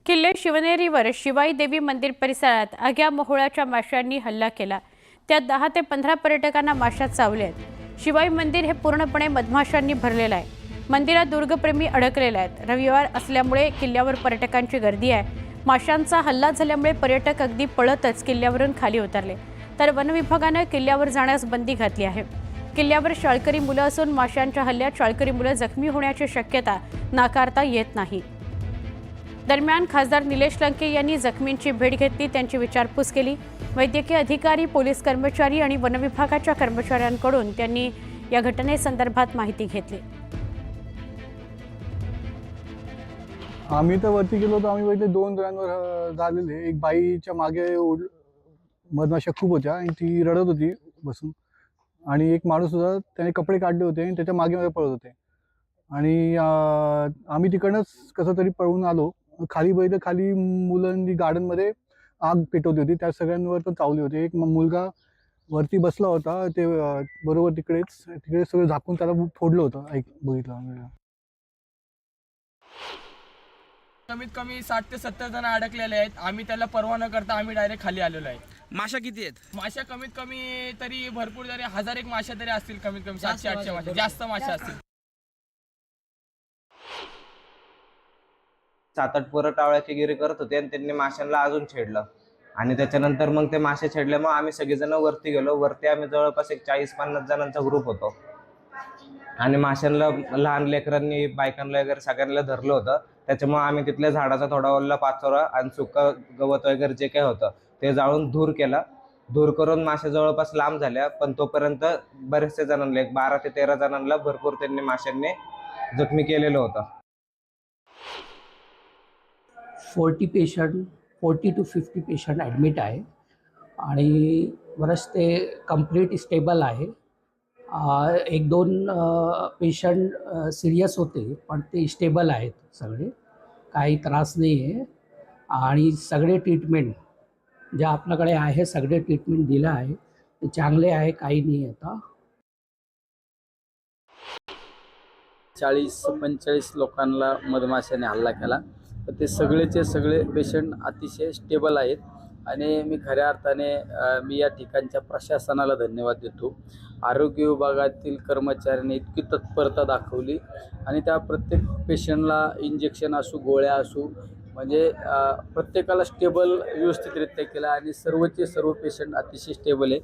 किल्ले शिवनेरीवर शिवाई देवी मंदिर परिसरात आग्या मोहोळाच्या माशांनी हल्ला केला। त्यात 10 ते 15 पर्यटकांना माशा चावल्यात। शिवाई मंदिर हे पूर्णपणे मधमाशांनी भरलेलं आहे। मंदिरात दुर्गप्रेमी अडकलेले आहेत। रविवार असल्यामुळे किल्ल्यावर पर्यटकांची गर्दी आहे। माशांचा हल्ला झाल्यामुळे पर्यटक अगदी पळतच किल्ल्यावरून खाली उतरले, तर वन विभागाने किल्ल्यावर जाण्यास बंदी घातली आहे। किल्ल्यावर शाळकरी मुलं असून माशांच्या हल्ल्यात शाळकरी मुलं जखमी होण्याची शक्यता नाकारता येत नाही। दरम्यान खासदार निलेश लंके यांनी जखमींची भेट घेतली, त्यांची विचारपूस केली। वैद्यकीय अधिकारी, पोलीस कर्मचारी आणि वन विभागाच्या कर्मचाऱ्यांकडून त्यांनी या घटनेसंदर्भात माहिती घेतली। आम्ही तर वरती गेलो तर आम्ही बघितले 2 जणांवर झालेले। एक बाईच्या मागे मधमाशा खूप होत्या आणि ती रडत होती बसून, आणि एक माणूस होता, त्याने कपडे काढले होते आणि त्याच्या मागे मागे पळत होते। आणि आम्ही तिकडनंच कसं तरी पळून आलो। खाली बघितलं, खाली मुलांनी गार्डनमध्ये आग पेटवली होती, त्या सगळ्यांवर पण चावली होती। एक मुलगा वरती बसला होता, ते बरोबर तिकडे सगळं झाकून त्याला फोडलं होतं। बघितलं आम्ही। कमीत कमी 60 ते 70 जण अडकलेले आहेत। आम्ही त्याला परवा न करता आम्ही डायरेक्ट खाली आलेलो आहे। माशा किती आहेत? माशा कमीत कमी तरी भरपूर तरी 1000 एक माशा तरी असतील, कमीत कमी 700-800 माशा, जास्त माशा असतील। 7-8 पोरं टावळ्याची गिरी करत होते आणि त्यांनी माशांना अजून छेडलं। आणि त्याच्यानंतर मग ते मासे छेडल्यामुळे आम्ही सगळेजण वरती गेलो। वरती आम्ही जवळपास एक 40-50 जणांचा ग्रुप होतो आणि माशांना लहान लेकरांनी, बायकांना वगैरे सगळ्यांना धरलं होतं। त्याच्यामुळे आम्ही तिथल्या झाडाचा थोडा ओला पाचोरा आणि सुका गवत वगैरे जे काय होतं ते जाळून धूर केला। धूर करून माशा जवळपास लांब झाल्या, पण तोपर्यंत बरेचसे जणांना, एक 12 ते 13 जणांना भरपूर त्यांनी माशांनी जखमी केलेलं होतं। 40 to 50 पेशंट ॲडमिट आहे आणि बरंच ते कंप्लीट स्टेबल आहे। 1-2 पेशंट सिरियस होते, पण ते स्टेबल आहेत, सगळे काही त्रास नाही आहे। आणि सगळे ट्रीटमेंट जे आपल्याकडे आहे, सगळे ट्रीटमेंट दिलं आहे, ते चांगले आहे, काही नाही आता। 40-45 लोकांना मधमाशाने हल्ला केला, तर ते सगळेचे सगळे पेशंट अतिशय स्टेबल आहेत। आणि मी खऱ्या अर्थाने मी या ठिकाणच्या प्रशासनाला धन्यवाद देतो। आरोग्य विभागातील कर्मचाऱ्यांनी इतकी तत्परता दाखवली आणि त्या प्रत्येक पेशंटला इंजेक्शन असू, गोळ्या असू, म्हणजे प्रत्येकाला स्टेबल व्यवस्थितरित्या केला आणि सर्वचे सर्व पेशंट अतिशय स्टेबल आहे।